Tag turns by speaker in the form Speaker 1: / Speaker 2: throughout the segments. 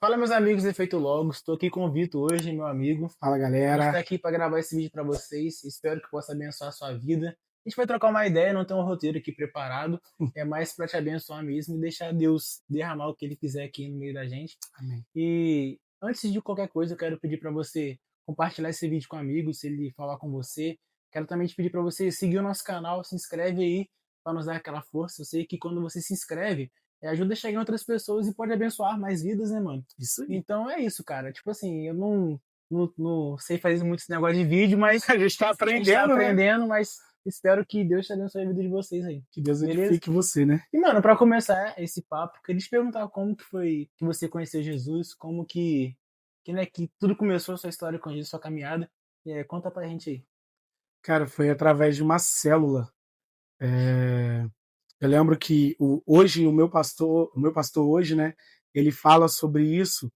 Speaker 1: Fala, meus amigos do Efeito Logos. Estou aqui com o Vitor hoje, meu amigo.
Speaker 2: Fala,
Speaker 1: A gente está
Speaker 2: galera.
Speaker 1: aqui para gravar esse vídeo para vocês. Espero que possa abençoar a sua vida. A gente vai trocar uma ideia, não tem um roteiro aqui preparado. É mais para te abençoar mesmo e deixar Deus derramar o que Ele quiser aqui no meio da gente.
Speaker 2: Amém.
Speaker 1: E antes de qualquer coisa, eu quero pedir para você compartilhar esse vídeo com amigos, se ele falar com você. Quero também te pedir para você seguir o nosso canal, se inscreve aí para nos dar aquela força. Eu sei que quando você se inscreve, ajuda a chegar em outras pessoas e pode abençoar mais vidas, né, mano?
Speaker 2: Isso aí.
Speaker 1: Então é isso, cara. Tipo assim, eu não sei fazer muito esse negócio de vídeo, mas
Speaker 2: A gente tá
Speaker 1: a gente tá
Speaker 2: aprendendo, né?
Speaker 1: aprendendo, mas espero que Deus te abençoe a vida de vocês aí.
Speaker 2: Que Deus
Speaker 1: Beleza?
Speaker 2: edifique você, né?
Speaker 1: E, mano, pra começar esse papo, queria te perguntar como que foi que você conheceu Jesus, como né, que tudo começou, a sua história com Jesus, sua caminhada. Conta pra gente aí.
Speaker 2: Cara, foi através de uma célula. Eu lembro que hoje o meu pastor hoje, né? Ele fala sobre isso.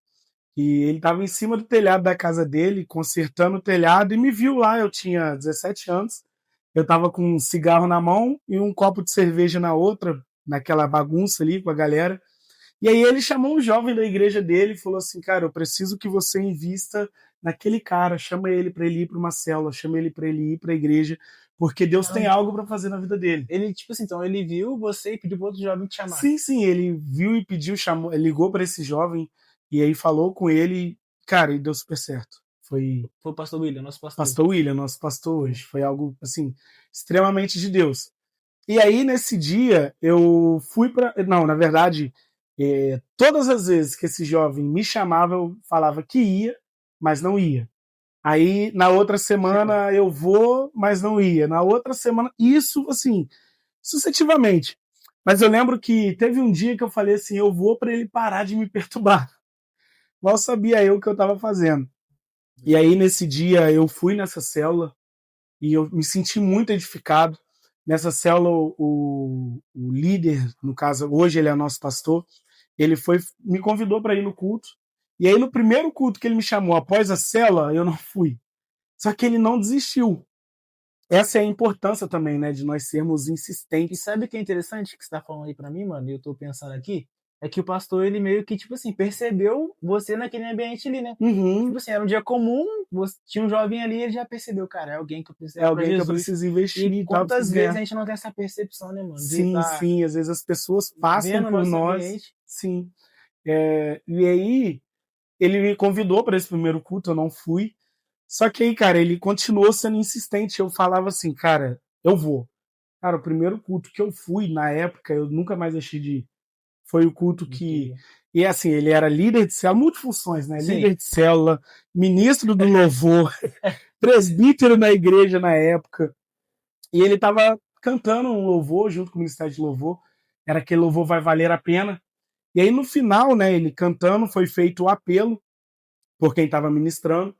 Speaker 2: E ele estava em cima do telhado da casa dele, consertando o telhado, e me viu lá. Eu tinha 17 anos. Eu estava com um cigarro na mão e um copo de cerveja na outra, naquela bagunça ali com a galera. E aí ele chamou um jovem da igreja dele e falou assim, cara, eu preciso que você invista naquele cara, chama ele para ele ir para uma célula, chama ele para ele ir para a igreja, porque Deus tem
Speaker 1: Caramba.
Speaker 2: algo para fazer na vida dele.
Speaker 1: Ele, tipo assim, então ele viu você e pediu pro outro jovem te chamar.
Speaker 2: Sim, sim, ele viu e pediu, chamou, ligou para esse jovem e aí falou com ele, cara, e deu super certo. Foi
Speaker 1: Foi o pastor William, nosso pastor.
Speaker 2: pastor William, nosso pastor hoje, foi algo assim extremamente de Deus. E aí, nesse dia, eu fui para. Não, na verdade, todas as vezes que esse jovem me chamava, eu falava que ia, mas não ia. Aí, na outra semana, eu vou, mas não ia. Na outra semana, isso, assim, sucessivamente. Mas eu lembro que teve um dia que eu falei assim: eu vou para ele parar de me perturbar. Mal sabia eu o que eu estava fazendo. E aí, nesse dia, eu fui nessa célula e eu me senti muito edificado. Nessa célula, o líder, no caso, hoje ele é nosso pastor, ele me convidou para ir no culto. E aí, no primeiro culto que ele me chamou após a célula, eu não fui. Só que ele não desistiu. Essa é a importância também, né, de nós sermos
Speaker 1: E
Speaker 2: insistentes.
Speaker 1: sabe o que é interessante que você tá falando aí pra mim, mano? E eu tô pensando aqui. É que o pastor, ele meio que, tipo assim, percebeu você naquele ambiente ali, né? Tipo
Speaker 2: Uhum.
Speaker 1: assim, era um dia comum, tinha um jovem ali e ele já percebeu, cara, é alguém que eu preciso
Speaker 2: É
Speaker 1: levar pra
Speaker 2: alguém que eu
Speaker 1: Jesus.
Speaker 2: preciso investir
Speaker 1: E
Speaker 2: e tal,
Speaker 1: quantas
Speaker 2: preciso
Speaker 1: vezes a
Speaker 2: ganhar.
Speaker 1: gente não tem essa percepção, né, mano? De
Speaker 2: Sim,
Speaker 1: estar
Speaker 2: sim. Às vezes as pessoas passam
Speaker 1: vendo o
Speaker 2: por
Speaker 1: nosso
Speaker 2: nós.
Speaker 1: ambiente.
Speaker 2: Sim. E aí, ele me convidou para esse primeiro culto, eu não fui. Só que aí, cara, ele continuou sendo insistente. Eu falava assim, cara, eu vou. Cara, o primeiro culto que eu fui na época, eu nunca mais deixei de ir. Foi o culto que.
Speaker 1: Incrível.
Speaker 2: E assim, ele era líder de célula, multifunções, né?
Speaker 1: Sim.
Speaker 2: Líder de célula, ministro do louvor, presbítero na igreja na época. E ele tava cantando um louvor junto com o Ministério de Louvor. Era aquele louvor Vai Valer a Pena. E aí no final, né, ele cantando, foi feito o apelo por quem estava ministrando.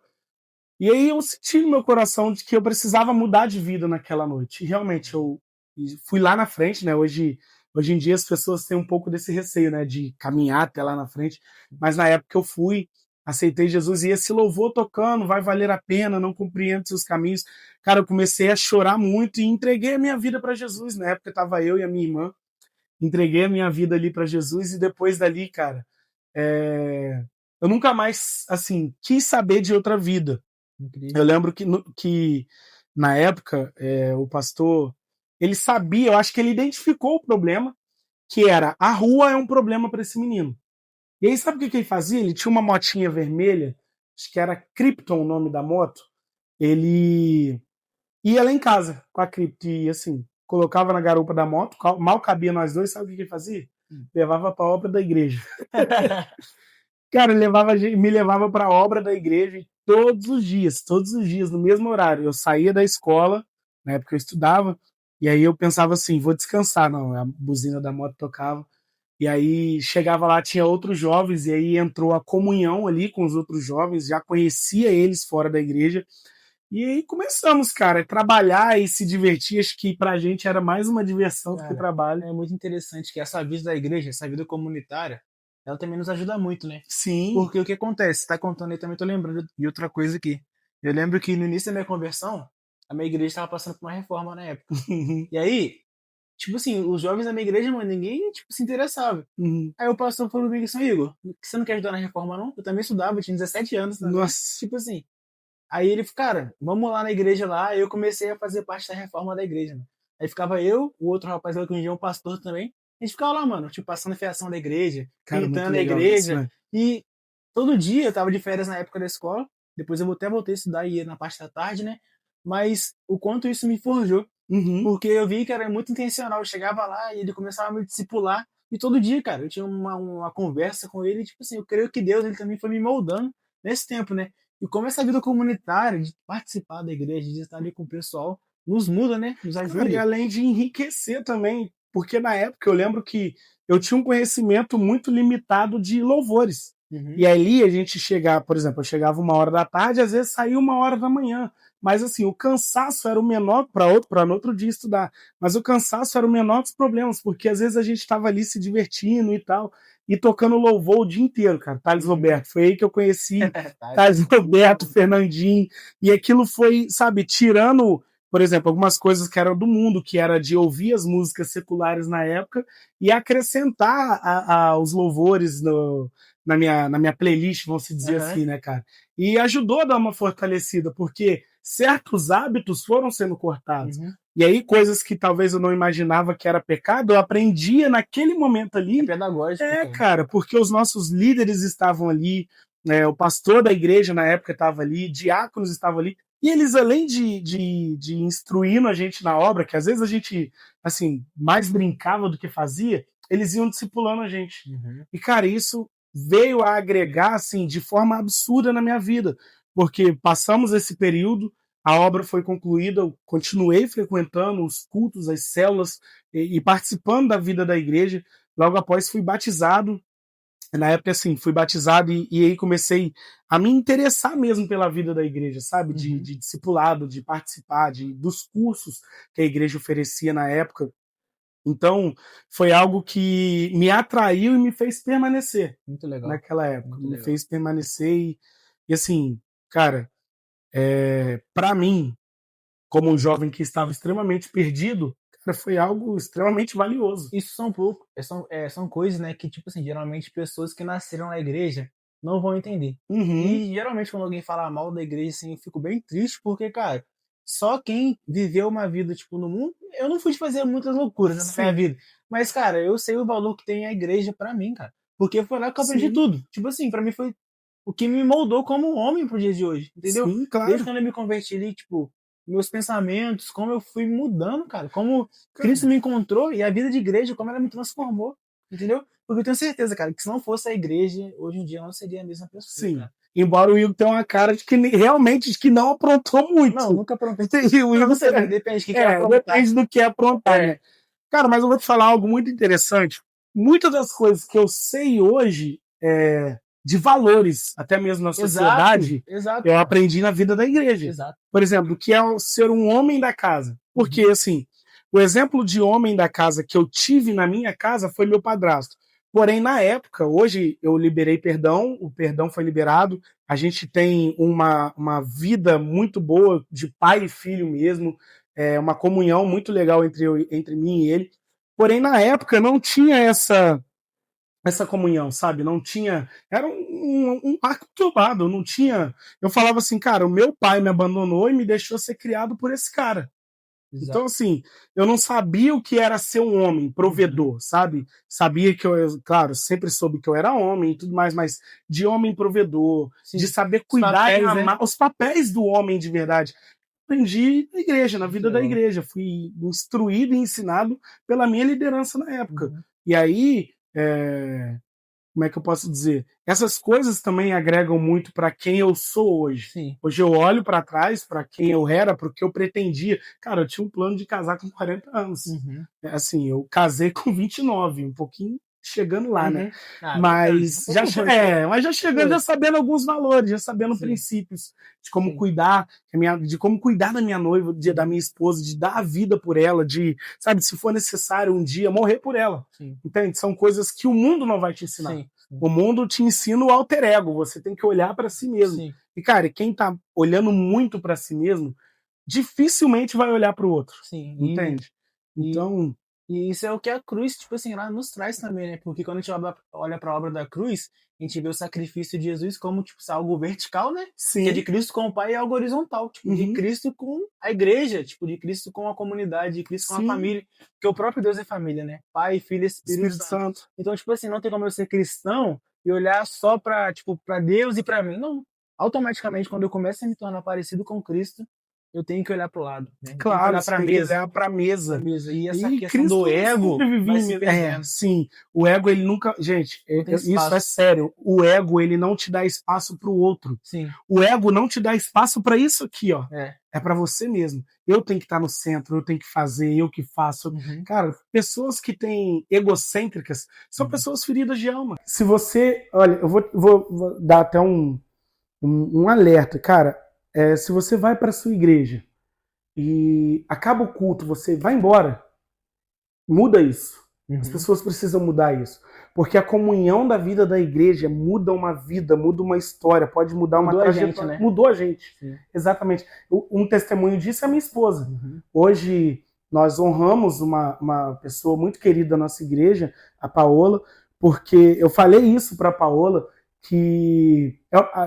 Speaker 2: E aí eu senti no meu coração de que eu precisava mudar de vida naquela noite. E realmente eu fui lá na frente, né? Hoje em dia as pessoas têm um pouco desse receio, né, de caminhar até lá na frente. Mas na época eu fui, aceitei Jesus e esse louvor tocando, vai valer a pena, não compreendo seus caminhos. Cara, eu comecei a chorar muito e entreguei a minha vida para Jesus. Na época estava eu e a minha irmã, entreguei a minha vida ali para Jesus e depois dali, cara, é... eu nunca mais assim quis saber de outra vida. Eu
Speaker 1: Incrível.
Speaker 2: lembro que na época, o pastor, ele sabia, eu acho que ele identificou o problema, que era a rua é um problema para esse menino. E aí, sabe o que, que ele fazia? Ele tinha uma motinha vermelha, acho que era Krypton o nome da moto. Ele ia lá em casa com a Krypton e assim, colocava na garupa da moto, mal cabia nós dois, sabe o que, que ele fazia? Levava para a obra da igreja. Cara, me levava para a obra da igreja todos os dias, no mesmo horário. Eu saía da escola, na época eu estudava, e aí eu pensava assim, vou descansar. Não, a buzina da moto tocava. E aí chegava lá, tinha outros jovens, e aí entrou a comunhão ali com os outros jovens, já conhecia eles fora da igreja. E aí começamos, cara, a trabalhar e se divertir. Acho que pra gente era mais uma diversão do que
Speaker 1: Cara,
Speaker 2: trabalho.
Speaker 1: é muito interessante que essa vida da igreja, essa vida comunitária, ela também nos ajuda muito, né?
Speaker 2: Sim.
Speaker 1: Porque o que acontece? Você tá contando aí, também tô lembrando de outra coisa aqui. Eu lembro que no início da minha conversão, a minha igreja estava passando por uma reforma na época. E aí, tipo assim, os jovens da minha igreja, mano, ninguém, tipo, se interessava.
Speaker 2: Uhum.
Speaker 1: Aí o pastor falou comigo assim, Igor, você não quer ajudar na reforma, não? Eu também estudava, eu tinha 17 anos também.
Speaker 2: Nossa.
Speaker 1: Tipo assim, aí ele, cara, vamos lá na igreja lá. Aí eu comecei a fazer parte da reforma da igreja, mano. Aí ficava eu, o outro rapaz lá que hoje em dia é um pastor também. A gente ficava lá, mano, tipo, passando fiação da igreja,
Speaker 2: Cara, muito
Speaker 1: pintando a
Speaker 2: legal isso,
Speaker 1: igreja.
Speaker 2: né?
Speaker 1: E todo dia eu tava de férias na época da escola. Depois eu até voltei a estudar e ia na parte da tarde, né? Mas o quanto isso me forjou.
Speaker 2: Uhum.
Speaker 1: Porque eu vi que era muito intencional. Eu chegava lá e ele começava a me discipular. E todo dia, cara, eu tinha uma conversa com ele. E, tipo assim, eu creio que Deus ele também foi me moldando nesse tempo, né? E como essa vida comunitária, de participar da igreja, de estar ali com o pessoal, nos muda, né? Nos
Speaker 2: Cara, e
Speaker 1: ajuda.
Speaker 2: além de enriquecer também, porque na época eu lembro que eu tinha um conhecimento muito limitado de louvores.
Speaker 1: Uhum.
Speaker 2: E ali a gente chegava, por exemplo, eu chegava 1 hora da tarde, às vezes saía 1 hora da manhã. Mas assim, o cansaço era o menor para no outro dia estudar. Mas o cansaço era o menor dos problemas, porque às vezes a gente estava ali se divertindo e tal, e tocando louvor o dia inteiro, cara. Thales
Speaker 1: Uhum.
Speaker 2: Roberto, foi aí que eu conheci
Speaker 1: Tá,
Speaker 2: Thales Roberto, Fernandinho, e aquilo foi, sabe, tirando, por exemplo, algumas coisas que eram do mundo, que era de ouvir as músicas seculares na época e acrescentar os louvores na minha playlist, vamos se dizer
Speaker 1: uhum.
Speaker 2: assim, né, cara? E ajudou a dar uma fortalecida, porque certos hábitos foram sendo cortados.
Speaker 1: Uhum.
Speaker 2: E aí, coisas que talvez eu não imaginava que era pecado, eu aprendia naquele momento
Speaker 1: É
Speaker 2: ali.
Speaker 1: pedagógico, cara.
Speaker 2: Cara, porque os nossos líderes estavam ali, o pastor da igreja na época estava ali, diáconos estavam ali, e eles, além de instruindo a gente na obra, que às vezes a gente, assim, mais brincava do que fazia, eles iam discipulando a gente.
Speaker 1: Uhum.
Speaker 2: E, cara, isso veio a agregar, assim, de forma absurda na minha vida, porque passamos esse período, a obra foi concluída, eu continuei frequentando os cultos, as células e participando da vida da igreja. Logo após fui batizado, na época, assim, fui batizado e aí comecei a me interessar mesmo pela vida da igreja, sabe? De,
Speaker 1: Uhum.
Speaker 2: de discipulado, de participar dos cursos que a igreja oferecia na época. Então, foi algo que me atraiu e me fez permanecer
Speaker 1: Muito legal.
Speaker 2: naquela época.
Speaker 1: Muito
Speaker 2: Me
Speaker 1: legal.
Speaker 2: fez permanecer e assim, cara, para mim, como um jovem que estava extremamente perdido, cara, foi algo extremamente valioso.
Speaker 1: Isso são pouco, são coisas, né, que, tipo assim, geralmente pessoas que nasceram na igreja não vão entender.
Speaker 2: Uhum,
Speaker 1: E geralmente quando alguém fala mal da igreja, assim, eu fico bem triste, porque, cara, só quem viveu uma vida, tipo, no mundo, eu não fui fazer muitas loucuras, né, na minha
Speaker 2: sim,
Speaker 1: vida, mas, cara, eu sei o valor que tem a igreja pra mim, cara, porque foi lá que eu aprendi
Speaker 2: sim,
Speaker 1: tudo. Tipo assim, pra mim foi o que me moldou como homem pro dia de hoje, entendeu?
Speaker 2: sim,
Speaker 1: Desde
Speaker 2: claro.
Speaker 1: quando eu me converti ali, tipo, meus pensamentos, como eu fui mudando, cara, como Cristo
Speaker 2: Cara,
Speaker 1: me encontrou e a vida de igreja, como ela me transformou, entendeu? Porque eu tenho certeza, cara, que se não fosse a igreja, hoje em dia eu não seria a mesma pessoa,
Speaker 2: sim.
Speaker 1: cara.
Speaker 2: Embora o Igor tenha uma cara de que realmente de que não aprontou
Speaker 1: Não,
Speaker 2: muito.
Speaker 1: nunca aprontei.
Speaker 2: E o
Speaker 1: Não, não
Speaker 2: Igor,
Speaker 1: sei, né? Depende do que é aprontar.
Speaker 2: depende do que é aprontar, né?
Speaker 1: É,
Speaker 2: Cara, mas eu vou te falar algo muito interessante. Muitas das coisas que eu sei hoje de valores, até mesmo na
Speaker 1: exato,
Speaker 2: sociedade,
Speaker 1: exato,
Speaker 2: eu
Speaker 1: cara.
Speaker 2: aprendi na vida da igreja.
Speaker 1: Exato.
Speaker 2: Por exemplo, o que é ser um homem da casa. Porque,
Speaker 1: Uhum.
Speaker 2: assim, o exemplo de homem da casa que eu tive na minha casa foi meu padrasto. Porém, na época, hoje eu liberei perdão, o perdão foi liberado, a gente tem uma vida muito boa de pai e filho mesmo, uma comunhão muito legal entre mim e ele. Porém, na época, não tinha essa comunhão, sabe? Não tinha. Era um arco tomado, não tinha. Eu falava assim, cara, o meu pai me abandonou e me deixou ser criado por esse cara. Então,
Speaker 1: Exato.
Speaker 2: assim, eu não sabia o que era ser um homem
Speaker 1: Uhum.
Speaker 2: provedor, sabe? Sabia que eu, claro, sempre soube que eu era homem e tudo mais, mas de homem provedor, de
Speaker 1: Sim.
Speaker 2: saber
Speaker 1: Os
Speaker 2: cuidar e
Speaker 1: papéis, né?
Speaker 2: amar os papéis do homem de verdade. Aprendi na igreja, na
Speaker 1: Muito
Speaker 2: vida da
Speaker 1: legal.
Speaker 2: igreja. Fui instruído e ensinado pela minha liderança na época.
Speaker 1: Uhum.
Speaker 2: E aí, como é que eu posso dizer? Essas coisas também agregam muito para quem eu sou hoje.
Speaker 1: Sim.
Speaker 2: Hoje eu olho para trás, para quem eu era, para o que eu pretendia. Cara, eu tinha um plano de casar com 40 anos.
Speaker 1: Uhum.
Speaker 2: Assim, eu casei com 29, um pouquinho chegando lá, né?
Speaker 1: Uhum. Ah, bastante. Um
Speaker 2: Mas já,
Speaker 1: pouco hoje.
Speaker 2: mas já chegando, já
Speaker 1: Hoje.
Speaker 2: sabendo alguns valores, já sabendo
Speaker 1: Sim.
Speaker 2: princípios de como
Speaker 1: Sim.
Speaker 2: cuidar, de como cuidar da minha noiva, da
Speaker 1: Uhum.
Speaker 2: minha esposa, de dar a vida por ela, de, sabe, se for necessário um dia morrer por ela.
Speaker 1: Sim.
Speaker 2: Entende? São coisas que o mundo não vai te ensinar.
Speaker 1: Sim. Sim.
Speaker 2: O mundo te ensina o alter ego, você tem que olhar para si mesmo.
Speaker 1: Sim.
Speaker 2: E, cara, quem tá olhando muito para si mesmo, dificilmente vai olhar para o outro.
Speaker 1: Sim.
Speaker 2: Entende?
Speaker 1: E
Speaker 2: Então.
Speaker 1: E isso é o que a cruz, tipo assim, ela nos traz também, né? Porque quando a gente olha para a obra da cruz, a gente vê o sacrifício de Jesus como, tipo, algo vertical, né? Que é de
Speaker 2: Sim.
Speaker 1: Cristo com o Pai, e algo horizontal, tipo, de
Speaker 2: Uhum.
Speaker 1: Cristo com a igreja, tipo, de Cristo com a comunidade, de Cristo com a
Speaker 2: Sim.
Speaker 1: família. Porque o próprio Deus é família, né? Pai, Filho e Espírito
Speaker 2: Espírito
Speaker 1: Santo.
Speaker 2: Santo.
Speaker 1: Então, tipo assim, não tem como eu ser cristão e olhar só para, tipo, para Deus e para mim. Não. Automaticamente, quando eu começo a me tornar parecido com Cristo, eu tenho que olhar pro lado, né? Eu tenho que
Speaker 2: Claro,
Speaker 1: olhar
Speaker 2: você
Speaker 1: para a
Speaker 2: tem que
Speaker 1: mesa.
Speaker 2: olhar para a mesa.
Speaker 1: Mesa. E essa
Speaker 2: E
Speaker 1: questão do
Speaker 2: Cristo
Speaker 1: ego
Speaker 2: sempre vivia
Speaker 1: vai
Speaker 2: em
Speaker 1: se
Speaker 2: mesa.
Speaker 1: perdendo.
Speaker 2: Sim. O ego, ele nunca. Gente,
Speaker 1: Não tem
Speaker 2: isso é
Speaker 1: espaço.
Speaker 2: sério. O ego, ele não te dá espaço para o outro.
Speaker 1: Sim.
Speaker 2: O ego não te dá espaço para isso aqui, ó.
Speaker 1: É.
Speaker 2: É para você mesmo. Eu tenho que estar no centro, eu tenho que fazer, eu que faço.
Speaker 1: Uhum.
Speaker 2: Cara, pessoas que têm egocêntricas são
Speaker 1: Uhum.
Speaker 2: pessoas feridas de alma. Se você. Olha, eu vou dar até um alerta. Cara, se você vai para sua igreja e acaba o culto, você vai embora, muda isso. As
Speaker 1: Uhum.
Speaker 2: pessoas precisam mudar isso. Porque a comunhão da vida da igreja muda uma vida, muda uma história, pode mudar uma
Speaker 1: Mudou a gente,
Speaker 2: trajetória.
Speaker 1: né?
Speaker 2: Mudou a gente.
Speaker 1: Sim.
Speaker 2: Exatamente. Um testemunho disso é a minha esposa.
Speaker 1: Uhum.
Speaker 2: Hoje nós honramos uma pessoa muito querida da nossa igreja, a Paola, porque eu falei isso para a Paola, que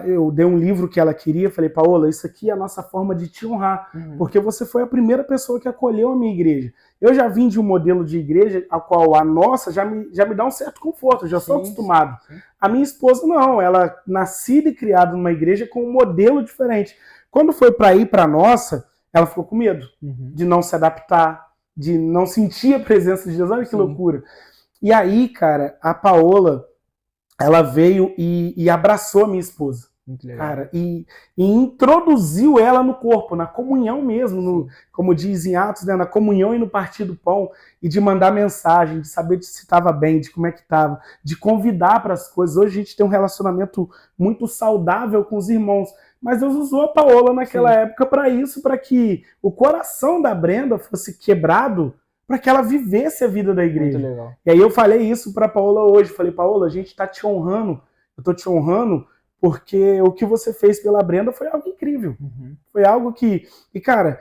Speaker 2: eu dei um livro que ela queria, falei, Paola, isso aqui é a nossa forma de te honrar,
Speaker 1: Uhum.
Speaker 2: porque você foi a primeira pessoa que acolheu a minha igreja. Eu já vim de um modelo de igreja a qual a nossa já me dá um certo conforto, eu já sou acostumado.
Speaker 1: Sim.
Speaker 2: A minha esposa não, ela nascida e criada numa igreja com um modelo diferente. Quando foi para ir para a nossa, ela ficou com medo de não se adaptar, de não sentir a presença de Deus. Olha que loucura. E aí, cara, a Paola, ela veio e abraçou a minha esposa.
Speaker 1: Muito legal.
Speaker 2: Cara, e introduziu ela no corpo, na comunhão mesmo, como diz em Atos, né, na comunhão e no partir do pão, e de mandar mensagem, de saber se estava bem, de como é que estava, de convidar para as coisas. Hoje a gente tem um relacionamento muito saudável com os irmãos, mas Deus usou a Paola naquela época para isso, para que o coração da Brenda fosse quebrado, para que ela vivesse a vida da igreja.
Speaker 1: Muito legal.
Speaker 2: E aí eu falei isso para Paola hoje, falei, Paola, a gente está te honrando, eu estou te honrando porque o que você fez pela Brenda foi algo incrível.
Speaker 1: Uhum.
Speaker 2: Foi algo que... E, cara,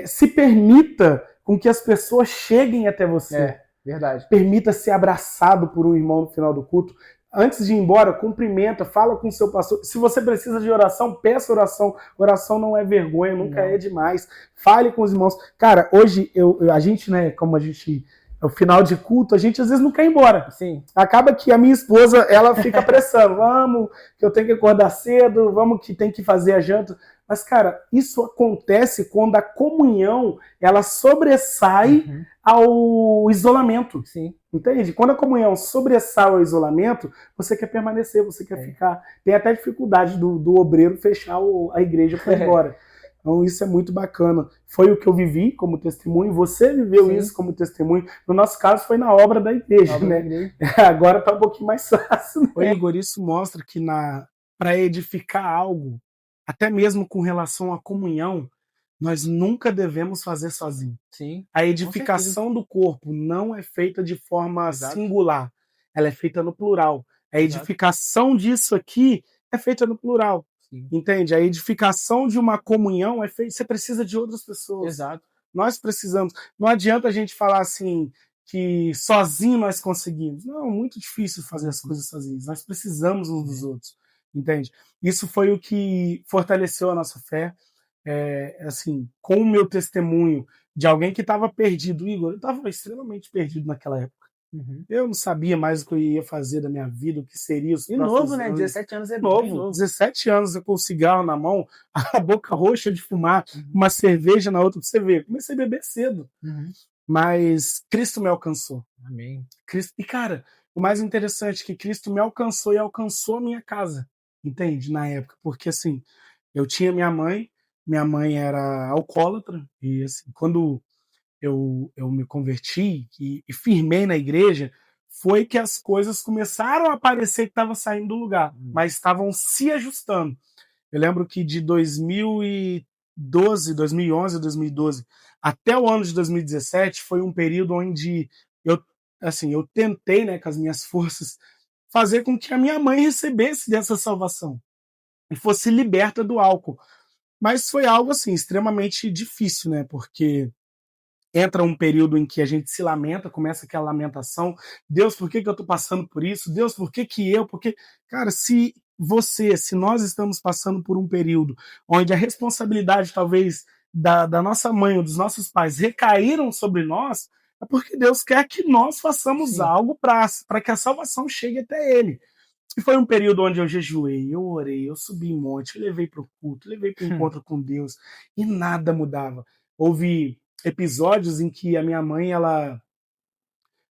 Speaker 2: se permita com que as pessoas cheguem até você.
Speaker 1: É, verdade.
Speaker 2: Permita ser abraçado por um irmão no final do culto. Antes de ir embora, cumprimenta, fala com o seu pastor. Se você precisa de oração, peça oração. Oração não é vergonha, nunca é demais. Fale com os irmãos. Cara, hoje, a gente, né, como a gente... É o final de culto, a gente às vezes não quer ir embora.
Speaker 1: Sim.
Speaker 2: Acaba que a minha esposa, ela fica pressando, vamos, que eu tenho que acordar cedo, vamos que tem que fazer a janta. Mas, cara, isso acontece quando a comunhão, ela sobressai ao isolamento.
Speaker 1: Sim.
Speaker 2: Entende? Quando a comunhão sobressai ao isolamento, você quer permanecer, você quer ficar. Tem até dificuldade do obreiro fechar a igreja para ir embora. Então isso é muito bacana. Foi o que eu vivi como testemunho, você viveu isso como testemunho. No nosso caso foi na obra da igreja, né? Agora está um pouquinho mais fácil. Né? Ô, Igor, isso mostra que para edificar algo, até mesmo com relação à comunhão, nós nunca devemos fazer sozinho.
Speaker 1: Sim.
Speaker 2: A edificação do corpo não é feita de forma singular, ela é feita no plural. A edificação disso aqui é feita no plural. Sim. Entende? A edificação de uma comunhão é feita. Você precisa de outras pessoas.
Speaker 1: Exato.
Speaker 2: Nós precisamos. Não adianta a gente falar assim que sozinho nós conseguimos. Não, é muito difícil fazer as coisas sozinhos. Nós precisamos uns dos outros. Entende? Isso foi o que fortaleceu a nossa fé. Assim, com o meu testemunho de alguém que estava perdido. Igor, eu estava extremamente perdido naquela época. Eu não sabia mais o que eu ia fazer da minha vida, o que seria os próximos
Speaker 1: novo, né? 17 anos é
Speaker 2: novo. 17 anos eu com cigarro na mão, a boca roxa de fumar, uma cerveja na outra, pra você ver. Comecei a beber cedo. Mas Cristo me alcançou.
Speaker 1: Amém.
Speaker 2: Cristo... E, cara, o mais interessante é que Cristo me alcançou e alcançou a minha casa. Entende? Na época. Porque, assim, eu tinha minha mãe era alcoólatra, e, assim, quando eu me converti e firmei na igreja, foi que as coisas começaram a parecer que estavam saindo do lugar, mas estavam se ajustando. Eu lembro que de 2011, 2012, até o ano de 2017, foi um período onde eu tentei, né, com as minhas forças, fazer com que a minha mãe recebesse dessa salvação e fosse liberta do álcool. Mas foi algo, assim, extremamente difícil, né, porque entra um período em que a gente se lamenta, começa aquela lamentação, Deus, por que eu tô passando por isso? Deus, por que eu? Porque, cara, se nós estamos passando por um período onde a responsabilidade talvez da nossa mãe ou dos nossos pais recaíram sobre nós, é porque Deus quer que nós façamos
Speaker 1: Sim.
Speaker 2: algo para que a salvação chegue até Ele. E foi um período onde eu jejuei, eu orei, eu subi em monte, eu levei para o culto, levei para o encontro com Deus, e nada mudava. Houve episódios em que a minha mãe, ela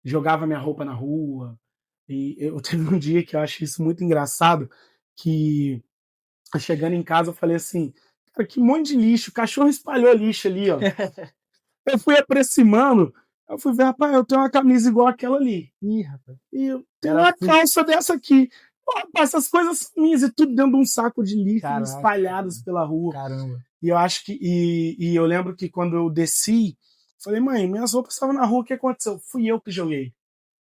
Speaker 2: jogava minha roupa na rua, e eu teve um dia que eu acho isso muito engraçado, que chegando em casa eu falei assim, cara, que monte de lixo, o cachorro espalhou lixo ali, ó. Eu fui aproximando, eu fui ver, rapaz, eu tenho uma camisa igual aquela ali.
Speaker 1: Ih, rapaz.
Speaker 2: E eu tenho
Speaker 1: Era
Speaker 2: uma
Speaker 1: assim.
Speaker 2: calça dessa aqui. Pô, rapaz, essas coisas são minhas e tudo dentro de um saco de lixo,
Speaker 1: Caraca,
Speaker 2: espalhados pela rua.
Speaker 1: Caramba.
Speaker 2: E eu acho que. E eu lembro que quando eu desci, falei, mãe, minhas roupas estavam na rua, o que aconteceu? Fui eu que joguei.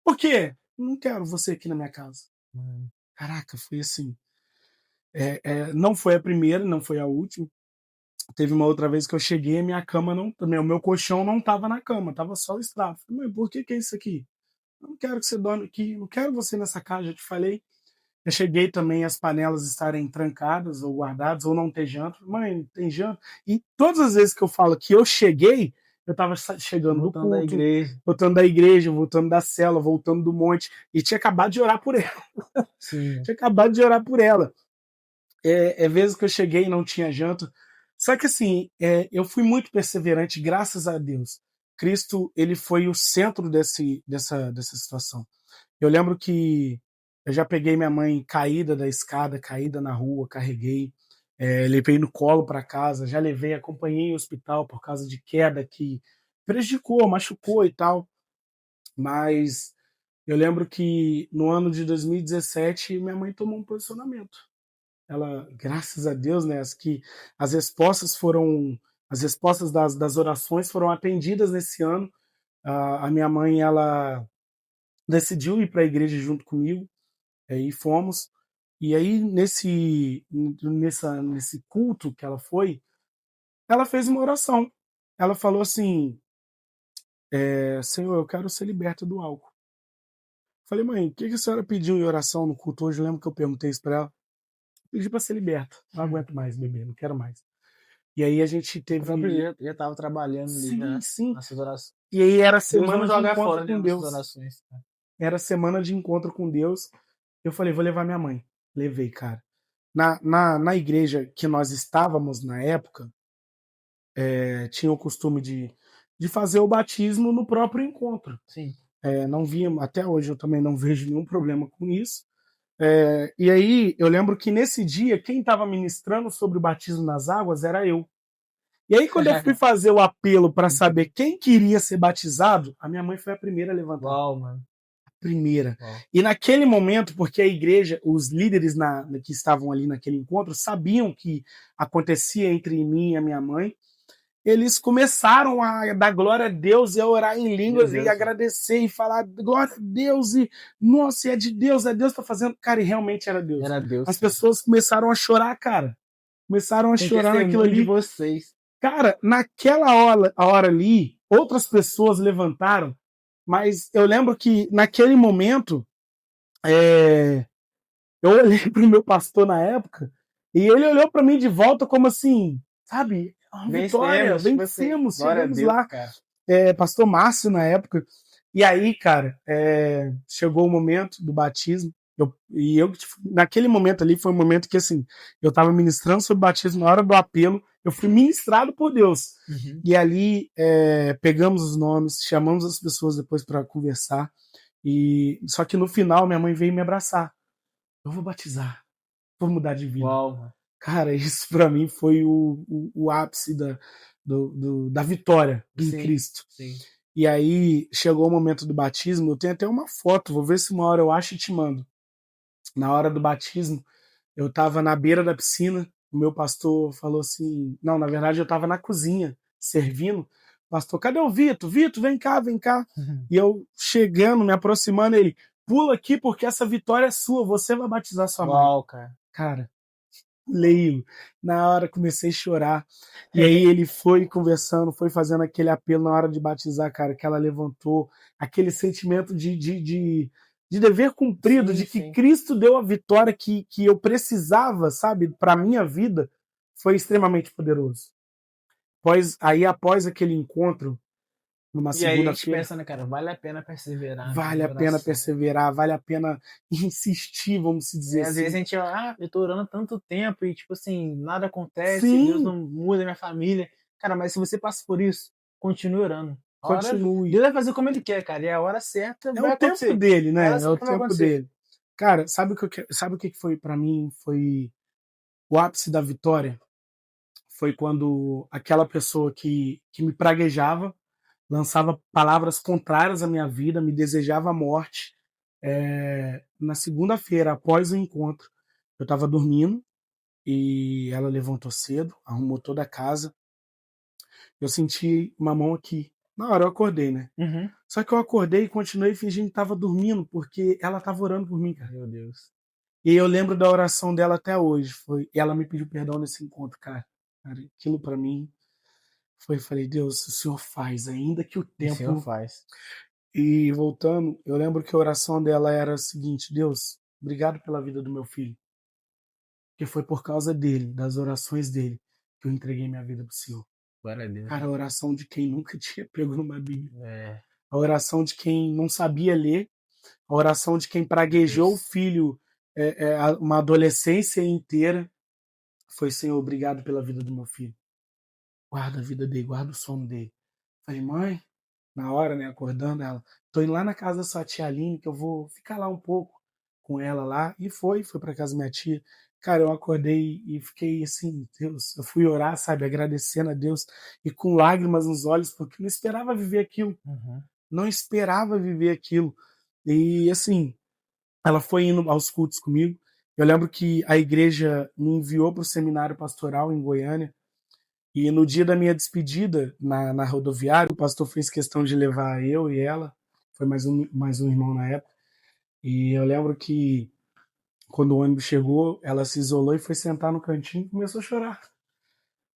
Speaker 2: Por quê? Não quero você aqui na minha casa. Caraca, foi assim. Não foi a primeira, não foi a última. Teve uma outra vez que eu cheguei e minha cama não. Meu colchão não estava na cama, estava só o estrado. Falei, mãe, por que é isso aqui? Eu não quero que você dorme aqui, não quero você nessa casa, já te falei. Eu cheguei também as panelas estarem trancadas ou guardadas ou não ter janta. Mãe, tem janta? E todas as vezes que eu falo que eu cheguei, eu estava chegando do
Speaker 1: Voltando da
Speaker 2: culto,
Speaker 1: igreja.
Speaker 2: voltando da igreja, voltando da cela, voltando do monte. E tinha acabado de orar por ela.
Speaker 1: Sim.
Speaker 2: Tinha acabado de orar por ela. Vezes que eu cheguei e não tinha janta. Só que assim, eu fui muito perseverante, graças a Deus. Cristo, ele foi o centro dessa situação. Eu lembro que eu já peguei minha mãe caída da escada, caída na rua, carreguei, levei no colo para casa, já levei, acompanhei em hospital por causa de queda que prejudicou, machucou e tal. Mas eu lembro que no ano de 2017 minha mãe tomou um posicionamento. Ela, graças a Deus, né, as respostas das orações foram atendidas nesse ano. A minha mãe, ela decidiu ir para a igreja junto comigo, e fomos. E aí, nesse culto que ela foi, ela fez uma oração. Ela falou assim: Senhor, eu quero ser liberta do álcool. Falei, mãe, o que a senhora pediu em oração no culto hoje? Eu lembro que eu perguntei isso para ela. Pedi para ser liberta. Não aguento mais beber, não quero mais. E aí a gente
Speaker 1: O
Speaker 2: teve.
Speaker 1: próprio já estava trabalhando ali, né?
Speaker 2: Sim.
Speaker 1: Nessas orações.
Speaker 2: E aí era
Speaker 1: Deus não
Speaker 2: semana de
Speaker 1: joga
Speaker 2: encontro
Speaker 1: fora, né,
Speaker 2: com
Speaker 1: nossas
Speaker 2: Deus.
Speaker 1: orações.
Speaker 2: Era semana de encontro com Deus. Eu falei, vou levar minha mãe. Levei, cara. Na igreja que nós estávamos na época, tinha o costume de fazer o batismo no próprio encontro.
Speaker 1: Sim.
Speaker 2: Não via, até hoje eu também não vejo nenhum problema com isso. E aí eu lembro que nesse dia, quem estava ministrando sobre o batismo nas águas era eu. E aí, quando eu fui fazer o apelo para saber quem queria ser batizado, a minha mãe foi a primeira a levantar.
Speaker 1: Uau, mano.
Speaker 2: Primeira.
Speaker 1: Uau.
Speaker 2: E naquele momento, porque a igreja, os líderes que estavam ali naquele encontro, sabiam que acontecia entre mim e a minha mãe, eles começaram a dar glória a Deus e a orar em línguas e agradecer e falar glória a Deus e nossa, é de Deus, é Deus tá fazendo. Cara, e realmente era Deus.
Speaker 1: Era Deus.
Speaker 2: As pessoas começaram a chorar, cara. Começaram a chorar naquilo ali.
Speaker 1: De vocês.
Speaker 2: Cara, naquela hora ali, outras pessoas levantaram, mas eu lembro que naquele momento eu olhei para o meu pastor na época e ele olhou para mim de volta como assim, sabe? Uma vitória, vencemos, chegamos lá. Pastor Márcio na época. E aí, cara, chegou o momento do batismo. Naquele momento ali foi um momento que assim, eu estava ministrando sobre o batismo na hora do apelo, eu fui ministrado por Deus.
Speaker 1: Uhum.
Speaker 2: E ali pegamos os nomes, chamamos as pessoas depois para conversar. Só que no final minha mãe veio me abraçar. Eu vou batizar, vou mudar de vida.
Speaker 1: Uau.
Speaker 2: Cara, isso para mim foi o ápice da vitória em Cristo.
Speaker 1: Sim.
Speaker 2: E aí chegou o momento do batismo, eu tenho até uma foto, vou ver se uma hora eu acho e te mando. Na hora do batismo, eu estava na beira da piscina, o meu pastor falou assim, não, na verdade eu estava na cozinha, servindo, pastor, cadê o Vitor? Vitor, vem cá, vem cá.
Speaker 1: Uhum.
Speaker 2: E eu chegando, me aproximando, ele, pula aqui porque essa vitória é sua, você vai batizar sua mãe.
Speaker 1: Uau, cara.
Speaker 2: Cara, leio. Na hora comecei a chorar. E aí ele foi conversando, foi fazendo aquele apelo na hora de batizar, cara, que ela levantou, aquele sentimento de dever cumprido,
Speaker 1: Sim,
Speaker 2: de que
Speaker 1: sim.
Speaker 2: Cristo deu a vitória que eu precisava, sabe, para minha vida, foi extremamente poderoso. Após aquele encontro, numa
Speaker 1: E aí a gente
Speaker 2: segunda-feira,
Speaker 1: pensa, né, cara, vale a pena perseverar, né,
Speaker 2: vale
Speaker 1: em
Speaker 2: a pena
Speaker 1: oração.
Speaker 2: perseverar, vale a pena insistir, vamos se dizer
Speaker 1: É, às vezes
Speaker 2: assim.
Speaker 1: a gente, eu tô orando tanto tempo e, tipo assim, nada acontece, Deus
Speaker 2: Sim,
Speaker 1: não muda minha família. Cara, mas se você passa por isso, continue orando. A hora,
Speaker 2: continue.
Speaker 1: Deus vai fazer como Ele quer, cara, e a hora certa
Speaker 2: É o
Speaker 1: vai
Speaker 2: tempo
Speaker 1: acontecer.
Speaker 2: dele,
Speaker 1: A
Speaker 2: né?
Speaker 1: hora
Speaker 2: É o
Speaker 1: certa vai
Speaker 2: tempo
Speaker 1: acontecer.
Speaker 2: dele. Cara, sabe o que foi para mim? Foi o ápice da vitória. Foi quando aquela pessoa que me praguejava, lançava palavras contrárias à minha vida, me desejava a morte. Na segunda-feira, após o encontro, eu estava dormindo e ela levantou cedo, arrumou toda a casa. Eu senti uma mão aqui. Na hora eu acordei, né?
Speaker 1: Uhum.
Speaker 2: Só que eu acordei e continuei fingindo que estava dormindo, porque ela estava orando por mim, cara.
Speaker 1: Meu Deus.
Speaker 2: E eu lembro da oração dela até hoje. Ela me pediu perdão nesse encontro, cara. Aquilo para mim falei, Deus, o Senhor faz, ainda que o
Speaker 1: O Senhor
Speaker 2: tempo.
Speaker 1: faz.
Speaker 2: E voltando, eu lembro que a oração dela era a seguinte: Deus, obrigado pela vida do meu filho, que foi por causa dele, das orações dele, que eu entreguei minha vida pro Senhor.
Speaker 1: Glória a Deus.
Speaker 2: Cara, a oração de quem nunca tinha pego numa Bíblia.
Speaker 1: É,
Speaker 2: A oração de quem não sabia ler, a oração de quem praguejou o
Speaker 1: isso.
Speaker 2: filho uma adolescência inteira. Foi, Senhor, obrigado pela vida do meu filho. Guarda a vida dele, guarda o sono dele. Falei, mãe, na hora, né, acordando ela, tô indo lá na casa da sua tia Aline, que eu vou ficar lá um pouco com ela lá. E foi pra casa da minha tia. Cara, eu acordei e fiquei assim, Deus, eu fui orar, sabe, agradecendo a Deus e com lágrimas nos olhos, porque não esperava viver aquilo.
Speaker 1: Uhum.
Speaker 2: Não esperava viver aquilo. E assim, ela foi indo aos cultos comigo. Eu lembro que a igreja me enviou para o seminário pastoral em Goiânia. E no dia da minha despedida, na rodoviária, o pastor fez questão de levar eu e ela. Foi mais um irmão na época. E eu lembro que quando o ônibus chegou, ela se isolou e foi sentar no cantinho e começou a chorar.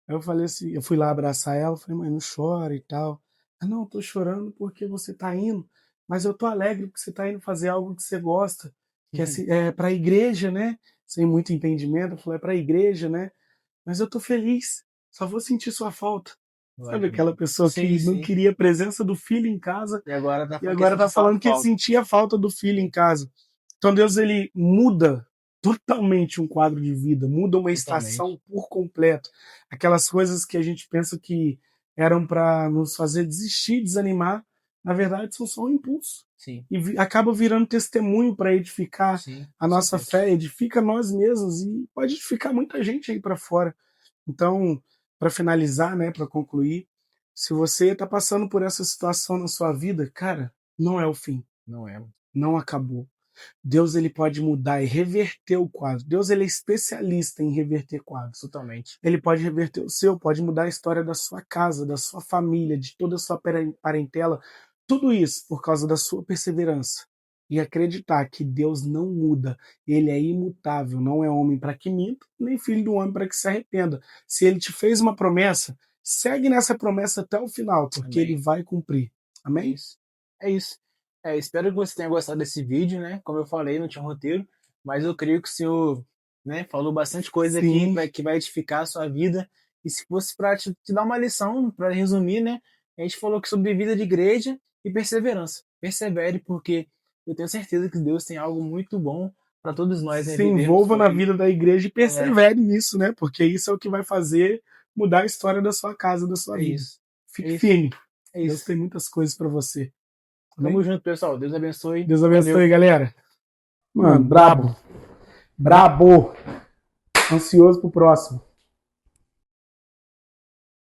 Speaker 2: Aí eu falei assim, eu fui lá abraçar ela, falei, mãe, não chora e tal. Ah, não, eu tô chorando porque você tá indo, mas eu tô alegre porque você tá indo fazer algo que você gosta, que é pra igreja, né? Sem muito entendimento, eu falei, é pra igreja, né? Mas eu tô feliz, só vou sentir sua falta. Sabe
Speaker 1: Glória a Deus.
Speaker 2: aquela pessoa
Speaker 1: Sim,
Speaker 2: que não
Speaker 1: sim.
Speaker 2: queria a presença do filho em casa
Speaker 1: E agora tá
Speaker 2: e
Speaker 1: falando que
Speaker 2: agora
Speaker 1: sente
Speaker 2: tá
Speaker 1: só
Speaker 2: falando que
Speaker 1: falta.
Speaker 2: sentia falta do filho em casa. Então Deus, ele muda totalmente um quadro de vida, muda uma
Speaker 1: Totalmente.
Speaker 2: estação por completo. Aquelas coisas que a gente pensa que eram para nos fazer desistir, desanimar, na verdade são só um impulso.
Speaker 1: Sim,
Speaker 2: E acaba virando testemunho para edificar
Speaker 1: sim,
Speaker 2: a
Speaker 1: com
Speaker 2: nossa
Speaker 1: certeza.
Speaker 2: fé, edifica nós mesmos e pode edificar muita gente aí para fora. Então, para finalizar, né, para concluir, se você está passando por essa situação na sua vida, cara, não é o fim,
Speaker 1: Não é.
Speaker 2: não acabou. Deus, ele pode mudar e reverter o quadro. Deus, ele é especialista em reverter quadros.
Speaker 1: Totalmente.
Speaker 2: Ele pode reverter o seu, pode mudar a história da sua casa, da sua família, de toda a sua parentela. Tudo isso por causa da sua perseverança. E acreditar que Deus não muda, ele é imutável, não é homem para que minta, nem filho do homem para que se arrependa. Se ele te fez uma promessa, segue nessa promessa até o final, porque ele
Speaker 1: Amém.
Speaker 2: vai cumprir.
Speaker 1: É
Speaker 2: Amém?
Speaker 1: isso. É isso. Espero que você tenha gostado desse vídeo, né? Como eu falei, não tinha roteiro, mas eu creio que o senhor, né, falou bastante coisa aqui
Speaker 2: Sim,
Speaker 1: que vai edificar a sua vida. E se fosse para te dar uma lição, para resumir, né? A gente falou que sobre vida de igreja e perseverança. Persevere, porque eu tenho certeza que Deus tem algo muito bom para todos nós, né?
Speaker 2: se
Speaker 1: Vivermos
Speaker 2: envolva
Speaker 1: com
Speaker 2: na
Speaker 1: Ele.
Speaker 2: vida da igreja e
Speaker 1: É,
Speaker 2: persevere nisso, né? Porque isso é o que vai fazer mudar a história da sua casa, da sua
Speaker 1: é
Speaker 2: vida.
Speaker 1: isso. É
Speaker 2: Fique
Speaker 1: isso.
Speaker 2: firme.
Speaker 1: É
Speaker 2: Deus
Speaker 1: isso.
Speaker 2: tem muitas coisas para você.
Speaker 1: Tamo
Speaker 2: Amém?
Speaker 1: junto, pessoal. Deus abençoe.
Speaker 2: Deus
Speaker 1: Valeu.
Speaker 2: abençoe, galera. Mano,
Speaker 1: Mano, brabo.
Speaker 2: brabo. Brabo. Ansioso pro próximo.